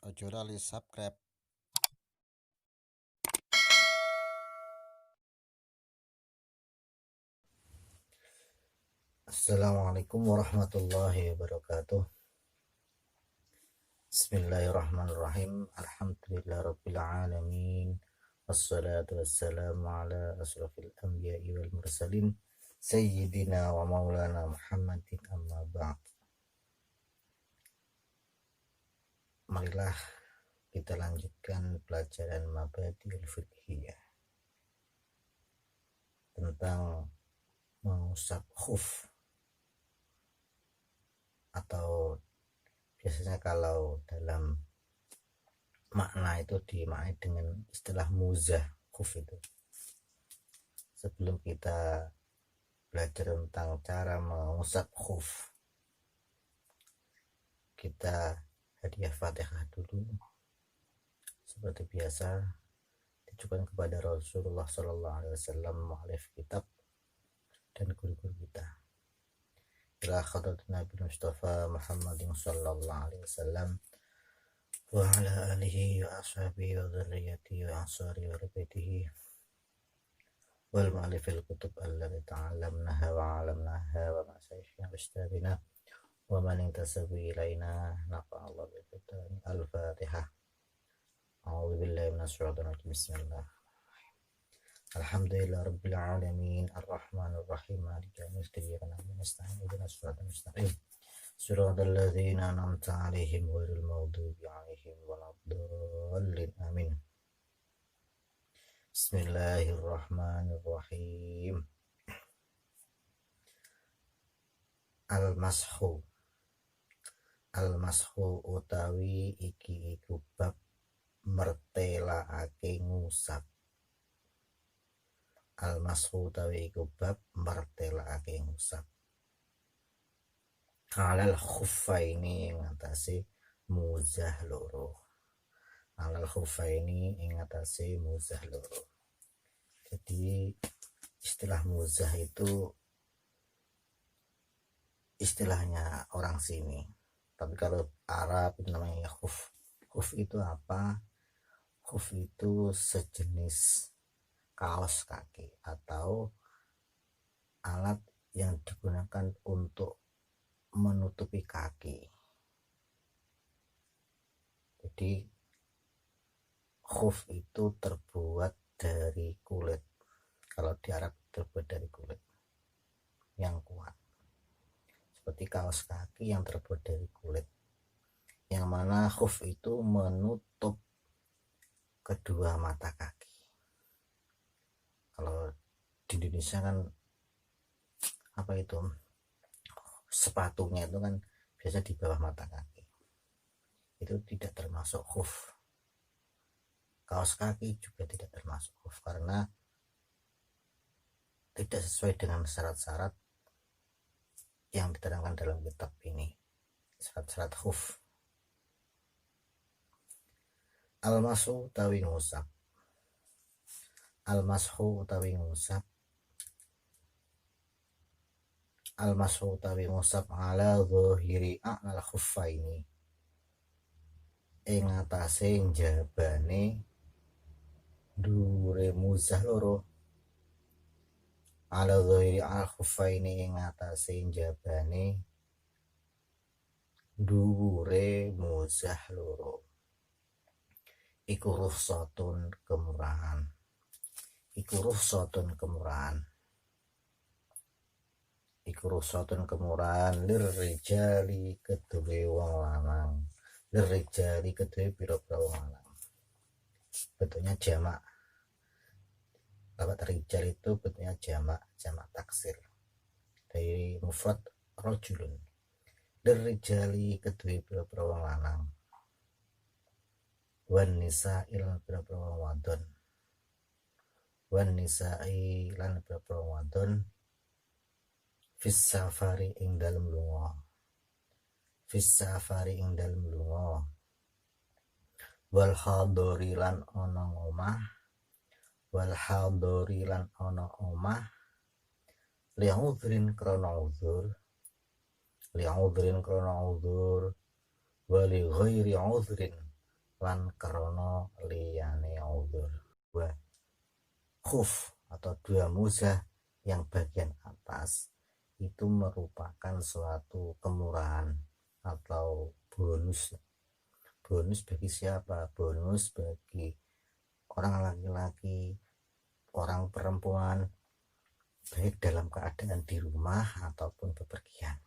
Ojo lali subscribe. Assalamualaikum warahmatullahi wabarakatuh. Bismillahirrahmanirrahim. Alhamdulillahirabbil alamin. Wassalatu wassalamu ala asrofil anbiya'i wal mursalin sayyidina wa maulana Muhammadin, amma ba'd. Marilah kita lanjutkan pelajaran Mabadi'ul Fiqhiyah tentang mengusap khuf, atau biasanya kalau dalam makna itu dimaknai dengan istilah muzah khuf itu. Sebelum kita belajar tentang cara mengusap khuf, kita hadiah Fatihah dulu seperti biasa, ditujukan kepada Rasulullah Sallallahu Alaihi Wasallam, mu'alif kitab dan guru-guru kita. Ila khadrat Nabi Mustafa Muhammadin Sallallahu Alaihi Wasallam wa ala alihi wa ashabihi wa dzurriyyatihi wa ansari wa baitihi wal mu'allifil kutub allati ta'allamnaha wa 'allamnaha wa ma sayyidina ustadina wa man intasabu ilaina nafa'allahu bil fitani. Al-Fatihah. A'udzu billahi minasyaitonir rajim. Bismillah. Alhamdulillah rabbil alamin arrahmanir rahim maliki yaumiddin iyyaka na'budu wa nasta'in ihdinas siratal mustaqim siratal ladzina an'amta 'alaihim ghairil maghdubi 'alaihim waladdallin. Amin. Bismillahirrahmanirrahim. Al-mashu. Al-mashu utawi iki iku bab mertelaake ngusap. Al-mashu utawi iku bab mertelaake ngusap. Alal khuffaini ngatasi muzah loro. Alal khuffaini ngatasi muzah loro. Jadi istilah muzah itu istilahnya orang sini. Tapi kalau Arab itu namanya khuf. Khuf itu apa? Khuf itu sejenis kaos kaki atau alat yang digunakan untuk menutupi kaki. Jadi khuf itu terbuat dari kulit. Kalau di Arab terbuat dari kulit yang kuat, seperti kaos kaki yang terbuat dari kulit, yang mana khuf itu menutup kedua mata kaki. Kalau di Indonesia kan apa itu, sepatunya itu kan biasa di bawah mata kaki, itu tidak termasuk khuf. Kaos kaki juga tidak termasuk khuf karena tidak sesuai dengan syarat-syarat yang diterangkan dalam kitab ini, syarat-syarat khuf. Al-mashu utawi ngusap. Al-mashu utawi ngusap. Al-mashu utawi ngusap ala zahiri a'lal khuffaini, ing atase jabane dure muzah loro. Ala zahiri al khuffaini ing atase jabane dure muzah loro. Iku rukhsatun kemurahan. Iku rukhsatun kemurahan. Iku rukhsatun kemurahan lirrijali kedue wong lanang. Lirrijali kedue pira-pira wong lanang. Bentuknya jamak. Lafaz rijal itu bentuknya jamak taksir dari mufrad rajulun. Lirrijali kedue pira-pira wong lanang. Wan nisa'i lan pira-pira wong wadon. Wan nisa'i lan pira-pira wong wadon fis safari ing dalem lunga. Fis safari ing dalem lunga. Wal hadori lan ana omah. Wal hadori lan ana omah li'udhrin krana udhur. Li'udhrin krana udhur. Wa li ghairi udhrin lan krana liyane udzur. Dua khuf atau dua muzah yang bagian atas itu merupakan suatu kemurahan atau bonus. Bonus bagi siapa? Bonus bagi orang laki-laki, orang perempuan, baik dalam keadaan di rumah ataupun bepergian.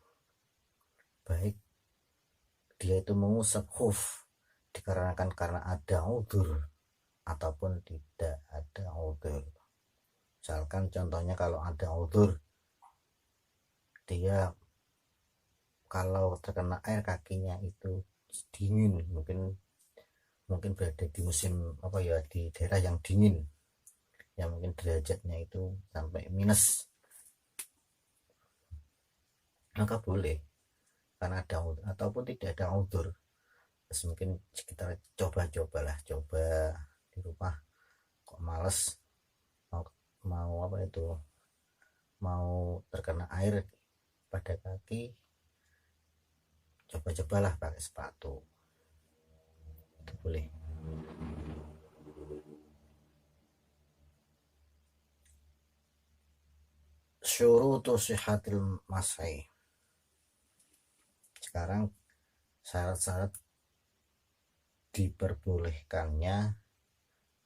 Baik dia itu mengusap khuf dikarenakan karena ada udzur ataupun tidak ada udzur. Misalkan contohnya kalau ada udzur, dia kalau terkena air kakinya itu dingin, mungkin berada di musim di daerah yang dingin, yang mungkin derajatnya itu sampai minus, maka boleh karena ada udzur ataupun tidak ada udzur. Terus mungkin kita coba di rumah kok males mau terkena air pada kaki, cobalah pakai sepatu, itu boleh. Syurutu sihhatil masai. Sekarang syarat-syarat diperbolehkannya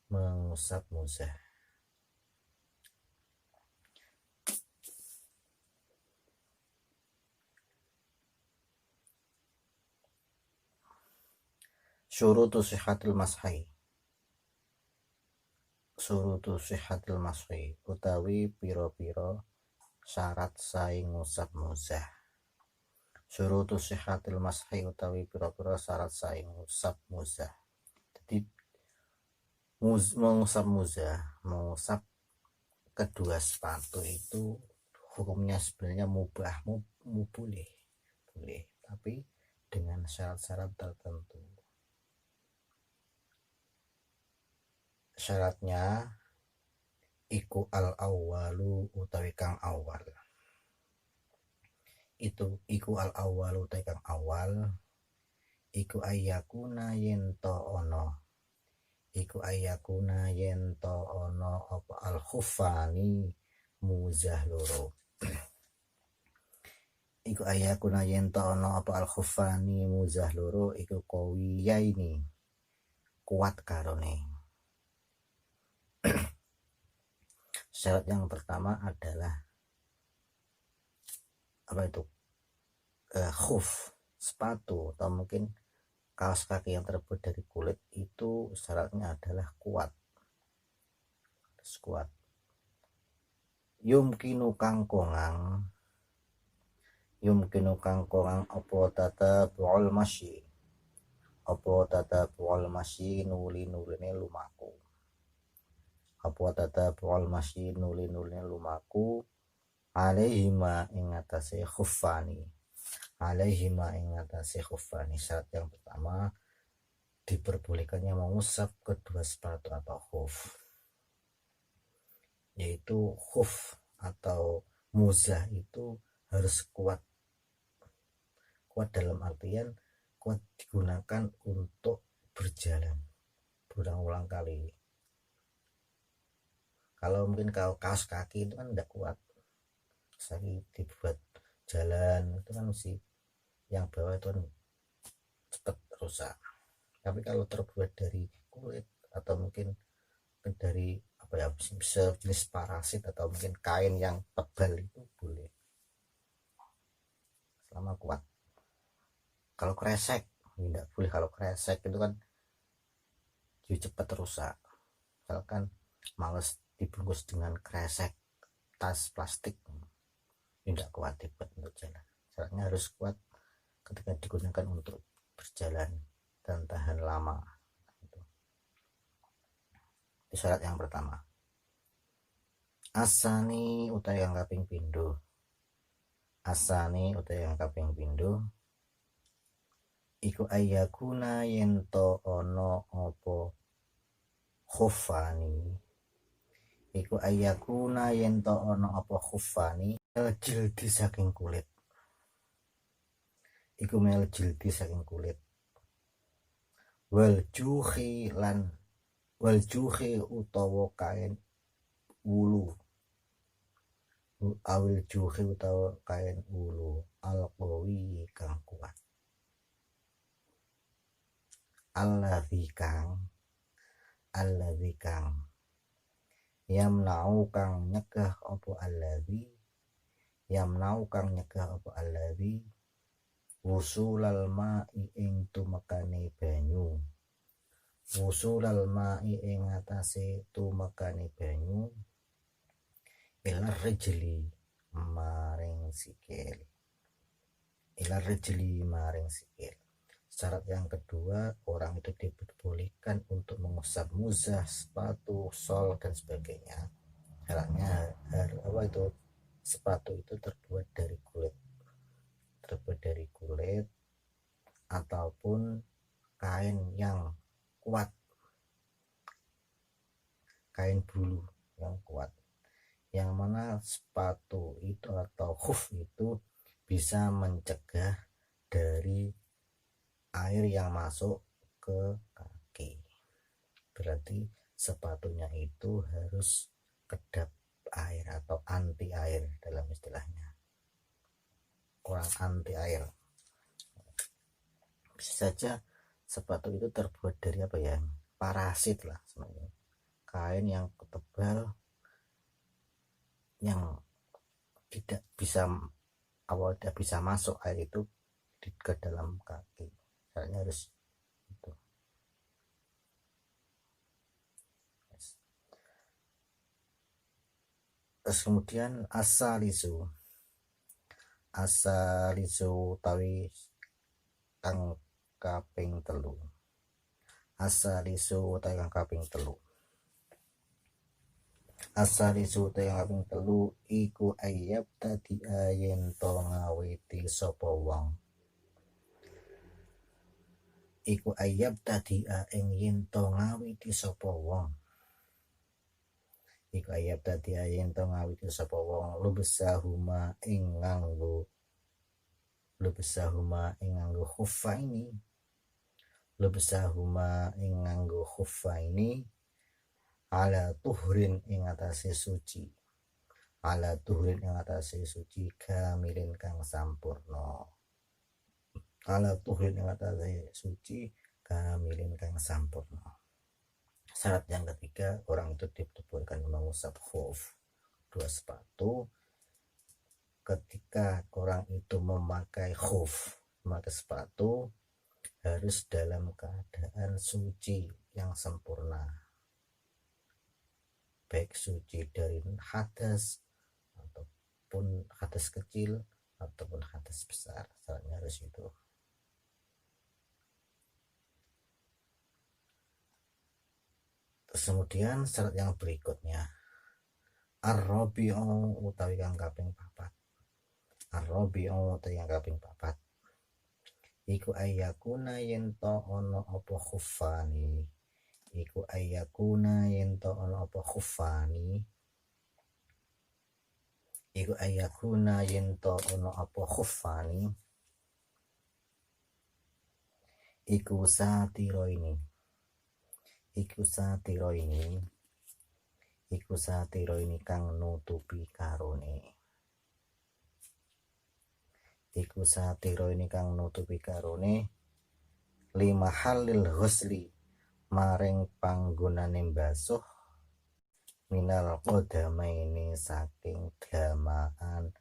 mengusap muzah. Syurutu sihhatil masai. Syurutu sihhatil masai utawi piro-piro syarat sae ngusap muzah. Syurutu sihhatil masai utawi piro-piro syarat sae ngusap muzah. Jadi mengusap kedua sepatu itu hukumnya sebenarnya mubah, boleh, tapi dengan syarat-syarat tertentu. Syaratnya iku al-awwalu utawi kang awal. Iku al-awwalu utawi kang awal iku ayyakuna yento ono. Iku ayyakuna yento ono apa al-khuffani muzah loro. Iku ayyakuna yento ono apa al-khuffani muzah loro iku qawiyaini, kuat karone. Syarat yang pertama adalah khuf, sepatu atau mungkin kaos kaki yang terbuat dari kulit itu syaratnya adalah kuat. Yumkinu kang kongang apa tatabu'ul masyi nuli-nuline lumaku. Apa tatabu'ul masyi nuli-nuline lumaku alaihima ing atase khuffani. Syarat yang pertama diperbolehkannya mengusap kedua sepatu atau khuf, yaitu khuf atau muzah itu harus kuat dalam artian kuat digunakan untuk berjalan berulang-ulang kali. Kalau mungkin kaos kaki itu kan tidak kuat, sekali dibuat jalan itu kan mesti yang bawah itu kan cepat rusak. Tapi kalau terbuat dari kulit atau mungkin dari bisa jenis parasit atau mungkin kain yang tebal itu boleh selama kuat. Kalau kresek tidak boleh. Kalau kresek itu kan cepat rusak. Misalkan males dibungkus dengan kresek tas plastik, tidak kuat dibuat untuk jalan. Syaratnya harus kuat ketika digunakan untuk berjalan dan tahan lama. Itu syarat yang pertama. Asani utawi yang kaping pindho iku ayyakuna yento ono apa khuffani. Iku ayyakuna yento ono apa khuffani jildi saking kulit. Iku mel jildi saking kulit. wal juhi lan wal juhi utawa kain wulu, awil juhi utawa kain wulu alqawi kang kuat, alladzi kang yamnau kang nyegah apa alladzi yamnau kang nyegah apa alladzi wusulal ma'i ing tumekane banyu, wusulal ma'i ing atase tumekane banyu ilar rijli maring sikil, ilar rijli maring sikil. Syarat yang kedua, orang itu diperbolehkan untuk mengusap muzah, sepatu, sol dan sebagainya. Syaratnya apa itu? Sepatu itu terbuat dari kulit ataupun kain yang kuat, kain bulu yang kuat, yang mana sepatu itu atau khuf itu bisa mencegah dari air yang masuk ke kaki. Berarti sepatunya itu harus kedap air atau anti air dalam istilahnya, kurang anti air. Bisa saja sepatu itu terbuat dari apa ya, parasit lah sebenarnya, kain yang tebal yang tidak bisa masuk air itu ke dalam kaki. Caranya harus itu. Terus kemudian asalisu tawi kang kaping telu, asalisu tawi kang kaping telu, asalisu tawi kang kaping telu iku ayab tadi ayen to ngawiti sapa wong, iku ayab tadi ing yen to ngawiti sapa wong, iku ayab tadi yen to ngawiti sapa wong lubesahuma ing nganggo khuffaini, lubesahuma ing nganggo khuffaini ala tuhrin ing atase suci, ala tuhrin ing atase suci kamilin kang sampurna, ala tuhrin ing atase suci kamilin kang sampurna. Syarat yang ketiga, orang itu diperbolehkan mengusap khuf, dua sepatu, ketika orang itu memakai khuf, memakai sepatu harus dalam keadaan suci yang sempurna, baik suci dari hadas ataupun hadas kecil ataupun hadas besar. Syaratnya harus itu. Terus kemudian syarat yang berikutnya, ar-rabi'u utawi kang kaping papat, ar-rabi'u utawi kang kaping papat iku ayakuna yen to ana apa khuffani, iku ayakuna yen to ana apa khuffani, iku ayakuna yen to ana apa khuffani iku satiroini, iku satiroini kang nutupi karone, iku satiroini kang nutupi karone lima halil ghusli maring panggonane mbasuh minal qodamaini saking dlamaan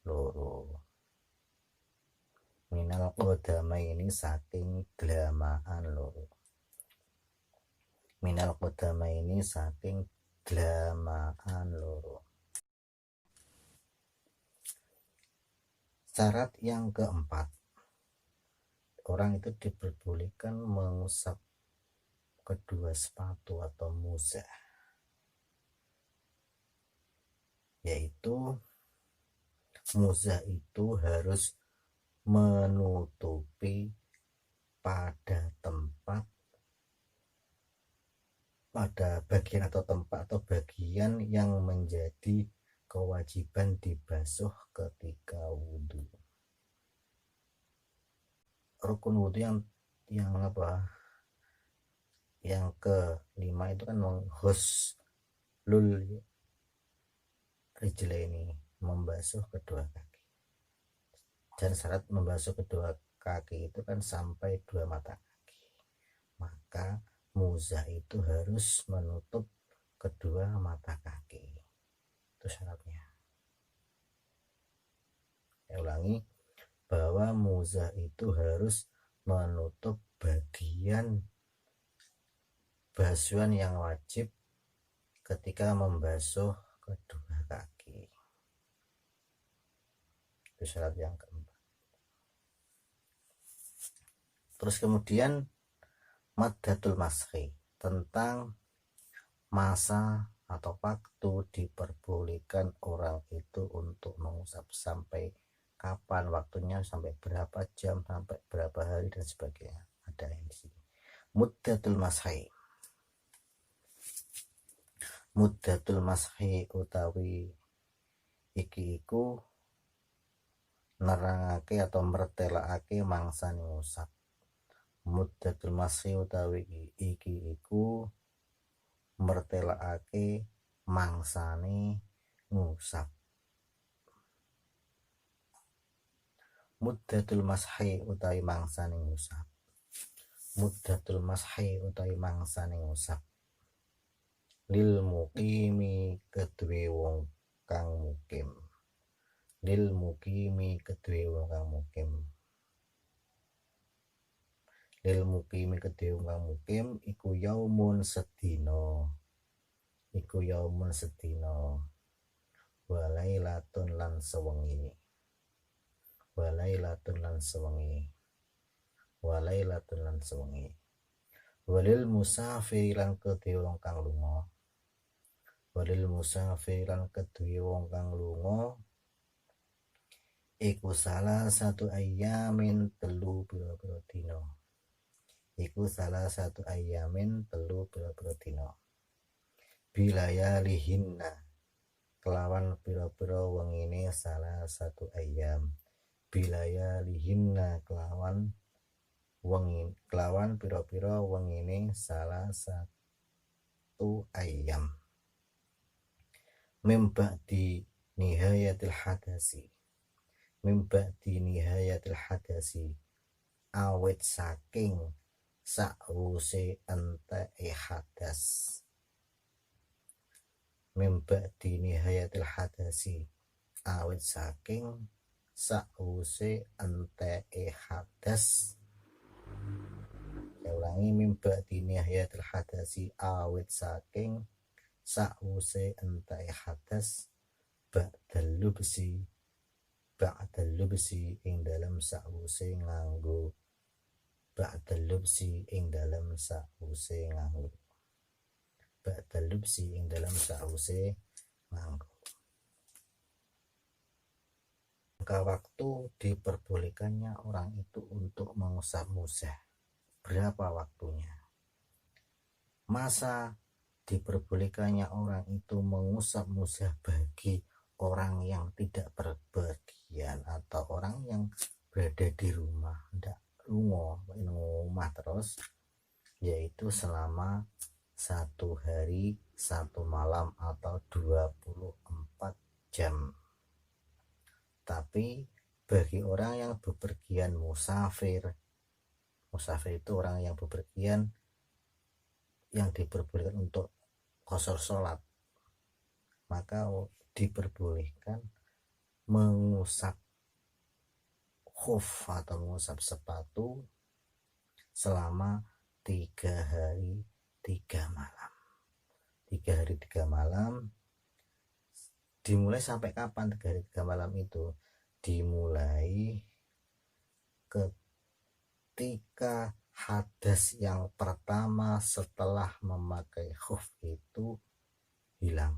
loro, minal qodamaini saking dlamaan loro, minal qodamaini saking dlamaan loro. Syarat yang keempat, orang itu diperbolehkan mengusap kedua sepatu atau muzah, yaitu muzah itu harus menutupi pada bagian atau tempat atau bagian yang menjadi kewajiban dibasuh ketika wudhu. Rukun wudhu yang Yang kelima itu kan menghuslul rijlaini, membasuh kedua kaki. Dan syarat membasuh kedua kaki itu kan sampai dua mata kaki. Maka muzah itu harus menutup kedua mata kaki. Itu syaratnya. Saya ulangi, bahwa muzah itu harus menutup bagian basuhan yang wajib ketika membasuh kedua kaki. Itu syarat yang keempat. Terus kemudian maddatul mashi, tentang masa atau waktu diperbolehkan orang itu untuk mengusap, sampai kapan waktunya, sampai berapa jam, sampai berapa hari dan sebagainya. Ada yang di sini. Muddatul mashi. Muddatul mashi utawi iki iku nerangake atau mertelakake mangsane ngusap. Muddatul mashi utawi iki iku mertelakake mangsane ngusap. Muddatul mashi utawi mangsane ngusap. Muddatul mashi utawi mangsane ngusap. Lil muqimi kedue wong kang mukim. Lil muqimi kedue wong kang mukim. Lil muqimi kedue wong kang mukim iku yaumun sedina. Iku yaumun sedina. Walailatun lan sewengi. Walailatun lan sewengi. Walailatun lan sewengi. Walil musafir lan kedue wong kang lunga. Walil musafir lan kedue wong kang lunga iku salah satu ayamin telu pira-pira dina. Iku salah satu ayamin telu pira-pira dina. Bilayalihinna kelawan pira-pira wengine salah satu ayam. Bilayalihinna kelawan pira-pira wengine salah satu ayam. Mimba'di nihayatil hadasi. Mimba'di nihayatil hadasi. Awit saking sakwuse entek hadas. Mimba'di nihayatil hadasi. Awit saking sakwuse entek hadas. Saya ulangi, mimba'di nihayatil hadasi. Awit saking sakwuse entek hadas. Ba'dal lubsi ing dalam sakwuse nganggo. Ba'dal lubsi ing dalam sakwuse nganggo. Ba'dal lubsi ing dalam sakwuse nganggo. Maka waktu diperbolehkannya orang itu untuk mengusap muzah, berapa waktunya? Masa diperbolehkannya orang itu mengusap muzah bagi orang yang tidak berpergian atau orang yang berada di rumah, tidak rumah terus, yaitu selama 1 hari 1 malam atau 24 jam. Tapi bagi orang yang bepergian musafir itu orang yang bepergian yang diperbolehkan untuk qashar sholat, maka diperbolehkan mengusap khuf atau mengusap sepatu selama 3 hari 3 malam. 3 hari 3 malam dimulai sampai kapan 3 hari 3 malam itu? Dimulai ketika hadas yang pertama setelah memakai khuf itu hilang.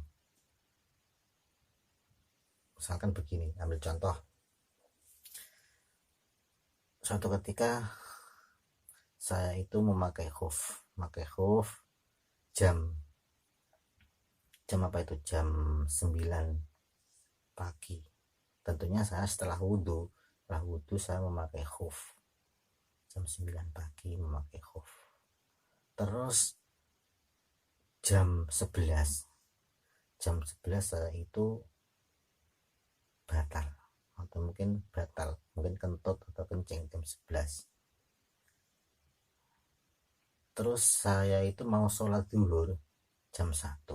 Misalkan begini, ambil contoh. Suatu ketika saya itu memakai khuf jam apa itu? Jam 9 pagi. Tentunya saya setelah wudhu saya memakai khuf. Jam 9 pagi memakai khuf. Terus jam 11 saya itu batal, atau mungkin kentut atau kencing jam 11. Terus saya itu mau sholat zuhur jam 1,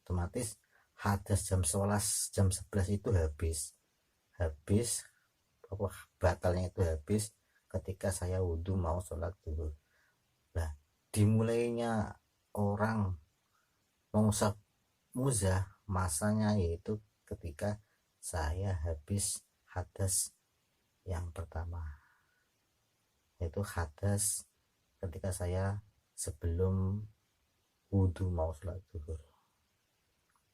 otomatis hadas jam 11 itu habis apa batalnya itu habis ketika saya wudhu mau sholat zuhur. Nah, dimulainya orang mengusap muzah masanya yaitu ketika saya habis hadas yang pertama, yaitu hadas ketika saya sebelum wudhu mau sholat zuhur.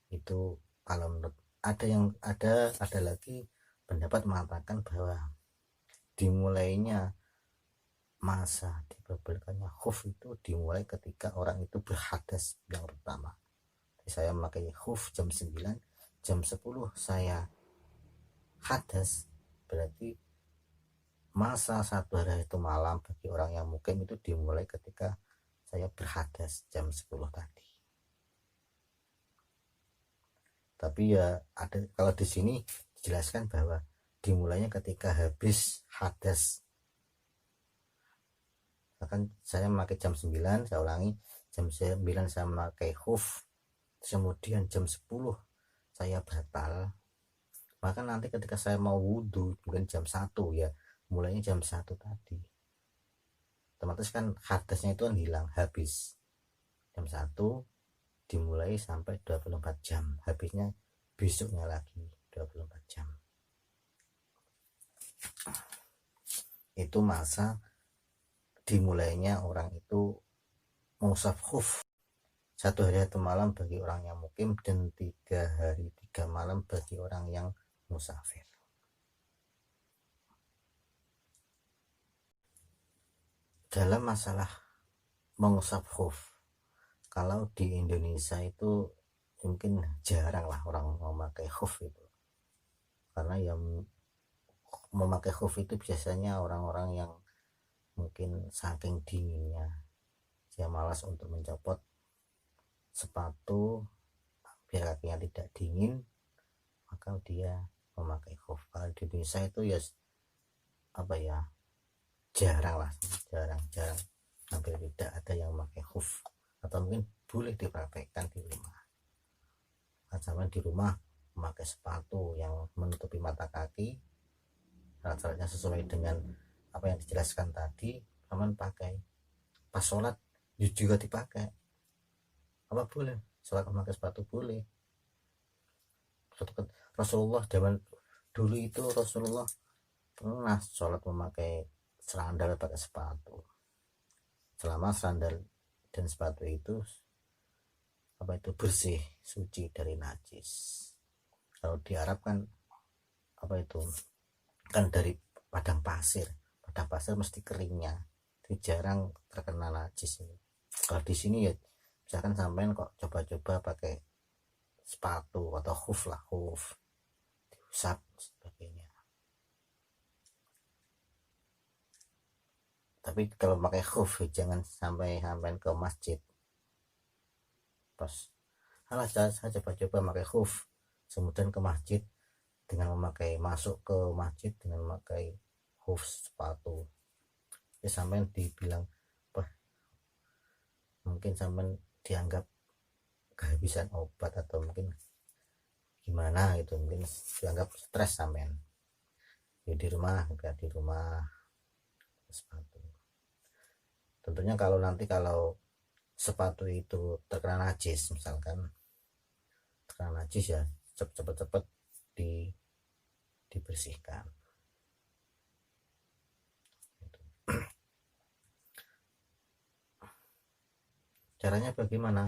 Itu kalau menurut ada lagi pendapat mengatakan bahwa dimulainya masa diperbolehkannya khuf itu dimulai ketika orang itu berhadas yang pertama. Jadi saya memakai khuf jam 9, jam 10 saya hadas, berarti masa 1 hari 1 malam bagi orang yang mukim itu dimulai ketika saya berhadas jam 10 tadi. Tapi ya ada, kalau di sini dijelaskan bahwa dimulainya ketika habis hadas. Bahkan saya memakai jam 9, saya ulangi, jam 9 saya memakai khuf, kemudian jam 10 saya batal, maka nanti ketika saya mau wudhu mungkin jam 1 ya, mulainya jam 1 tadi, otomatis kan hadasnya itu kan hilang, habis jam 1 dimulai sampai 24 jam, habisnya besoknya lagi 24 jam. Itu masa dimulainya orang itu mengusap khuf 1 hari 1 malam bagi orang yang mukim dan 3 hari 3 malam bagi orang yang musafir. Dalam masalah mengusap khuf, kalau di Indonesia itu mungkin jarang lah orang memakai khuf itu, karena yang memakai khuf itu biasanya orang-orang yang mungkin saking dinginnya dia malas untuk mencopot sepatu biar kakinya tidak dingin, maka dia memakai khuf. Kalau di Indonesia itu ya apa ya, jarang, hampir tidak ada yang memakai khuf, atau mungkin boleh dipraktekkan di rumah. Jangan di rumah memakai sepatu yang menutupi mata kaki, syarat-syaratnya sesuai dengan apa yang dijelaskan tadi, aman pakai. Pas sholat juga dipakai, apa boleh sholat memakai sepatu, boleh. Rasulullah zaman dulu itu Rasulullah pernah sholat memakai sandal pakai sepatu, selama sandal dan sepatu itu apa itu bersih, suci dari najis. Kalau di Arab kan apa itu kan dari padang pasir mesti keringnya, jadi jarang terkena najis. Kalau di sini ya misalkan sampean kok coba-coba pakai sepatu atau khuf diusap sebagainya. Tapi kalau pakai khuf jangan sampai ke masjid. Pas saya coba-coba pakai khuf kemudian ke masjid dengan masuk ke masjid dengan memakai khuf sepatu, ya sampai dibilang mungkin sampai dianggap kehabisan obat atau mungkin gimana gitu, mungkin dianggap stres sampean. Ya di rumah sepatu. Tentunya kalau sepatu itu terkena najis, misalkan terkena najis, ya cepet dibersihkan. Caranya bagaimana?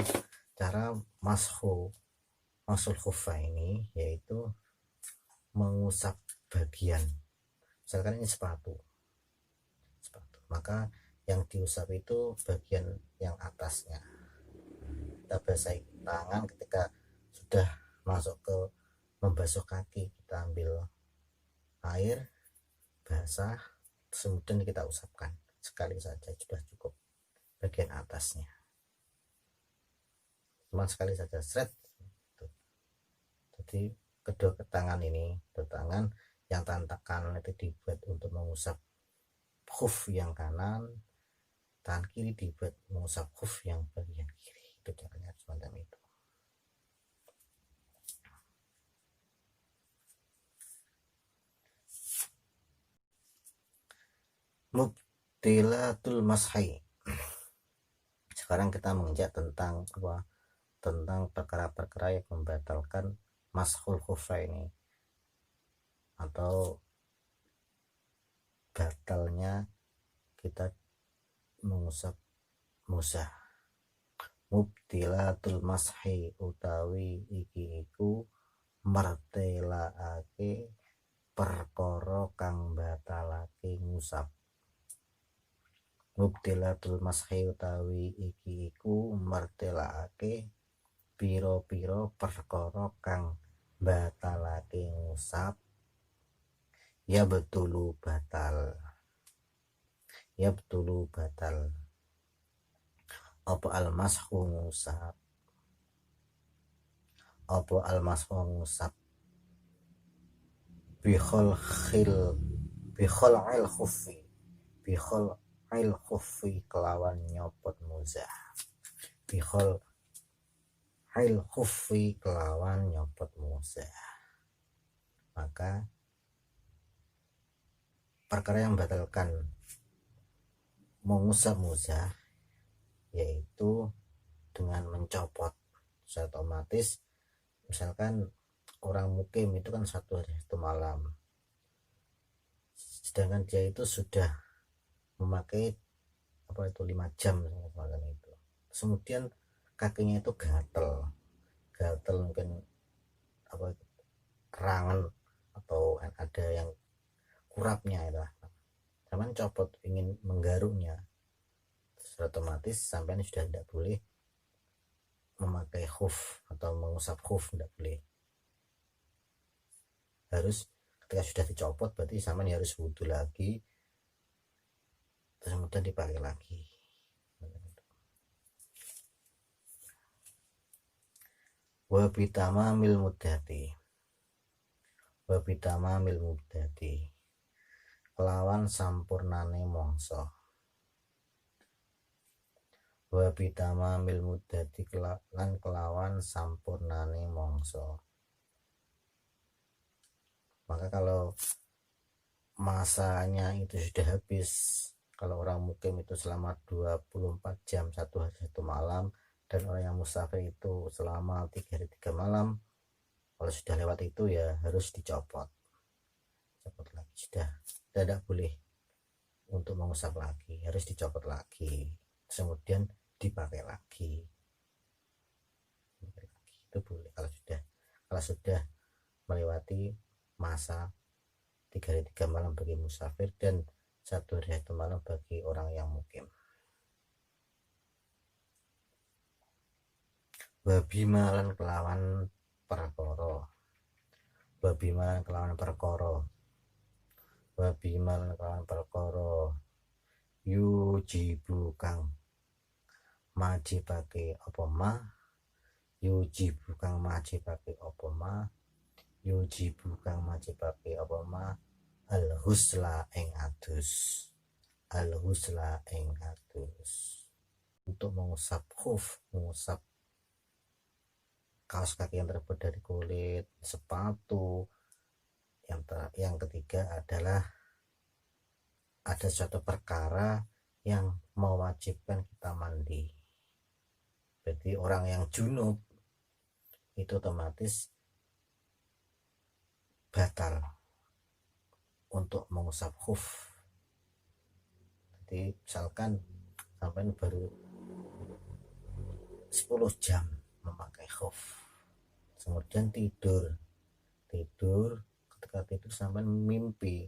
Cara masul khuffa ini yaitu mengusap bagian, misalkan ini sepatu, maka yang diusap itu bagian yang atasnya. Kita basahi tangan ketika sudah masuk ke membasuh kaki, kita ambil air basah kemudian kita usapkan sekali saja, sudah cukup bagian atasnya. cuma sekali saja seret. Jadi kedua tangan ini, kedua tangan yang tangan kanan itu dibuat untuk mengusap khuf yang kanan, tangan kiri dibuat mengusap khuf yang bagian kiri. Itu caranya semacam itu. Mubtilatul mashi. Sekarang kita menginjak tentang apa? Tentang perkara-perkara yang membatalkan mashul khufaini atau batalnya kita mengusap musah. Mubtilatul mashi utawi iki iku martelaake perkara kang batalake ngusap. Mubtilatul mashi utawi iki iku martelaake piro-piro perkara kang batalake ngusap. Ya betulu batal. Ya betulu batal. Apa al-mashu ngusap? Apa al-mashu ngusap? Bihol il khufi. Bihol il khufi kelawan nyopot muzah. Bihol il khufi kelawan nyopot muzah. Maka perkara yang membatalkan mengusap muzah yaitu dengan mencopot. Secara otomatis misalkan orang mukim itu kan 1 hari 1 malam, sedangkan dia itu sudah memakai 5 jam semacam itu. Kemudian kakinya itu gatel mungkin kerangan atau ada yang kurapnya itu. Sampai copot ingin menggaruknya, otomatis sampai sudah tidak boleh memakai khuf atau mengusap khuf, tidak boleh. Harus ketika sudah dicopot berarti sampai harus wudhu lagi, terus kemudian dipakai lagi. Wabitama mil mudati. Wabitama mil mudati. Kelawan sampurnane mongso. Wabitama mil mudati lan kelawan sampurnane mongso. Maka kalau masanya itu sudah habis, kalau orang mukim itu selama 24 jam 1 hari 1 malam, dan orang yang musafir itu selama 3 hari 3 malam, kalau sudah lewat itu ya harus dicopot lagi, sudah tidak boleh untuk mengusap lagi, harus dicopot lagi, kemudian dipakai lagi. Itu boleh kalau sudah melewati masa 3 hari 3 malam bagi musafir dan 1 hari 1 malam bagi orang yang mukim. Babima lan kelawan perkara. Babima lan kelawan perkara. Babima lan kelawan perkara. Yujibu kang majibake apa ma. Yujibu kang majibake apa ma. Yujibu kang majibake apa ma. Al-husla ing adus. Al-husla ing adus. Untuk mengusap khuf, mengusap kaos kaki yang terbuat dari kulit, sepatu. Yang ketiga adalah ada suatu perkara yang mewajibkan kita mandi. Jadi orang yang junub itu otomatis batal untuk mengusap khuf. Jadi misalkan sampai baru 10 jam memakai khuf, kemudian tidur ketika tidur sampai mimpi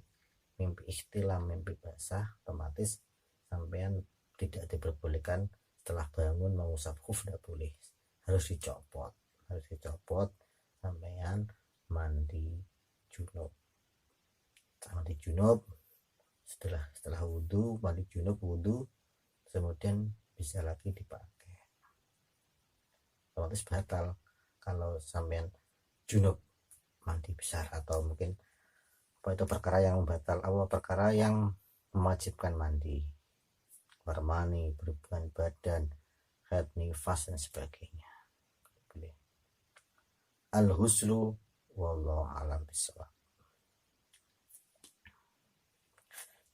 ihtilam, mimpi basah, otomatis sampean tidak diperbolehkan setelah bangun mengusap khuf, tidak boleh, harus dicopot sampean mandi junub setelah wudhu, mandi junub, wudhu, kemudian bisa lagi dipakai. otomatis batal. Kalau sampean junub mandi besar, atau mungkin apa itu perkara yang batal, perkara yang mewajibkan mandi, bermani, berhubungan badan, haid, nifas dan sebagainya. Al-huslu wallahu alam bisawab.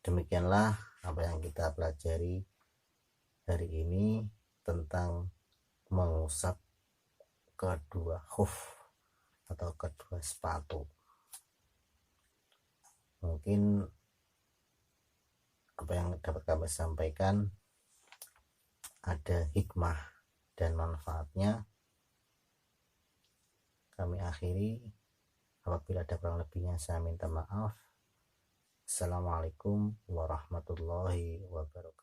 Demikianlah apa yang kita pelajari hari ini tentang mengusap kedua khuf atau kedua sepatu. Mungkin apa yang dapat kami sampaikan ada hikmah dan manfaatnya. Kami akhiri, apabila ada kurang lebihnya saya minta maaf. Assalamualaikum warahmatullahi wabarakatuh.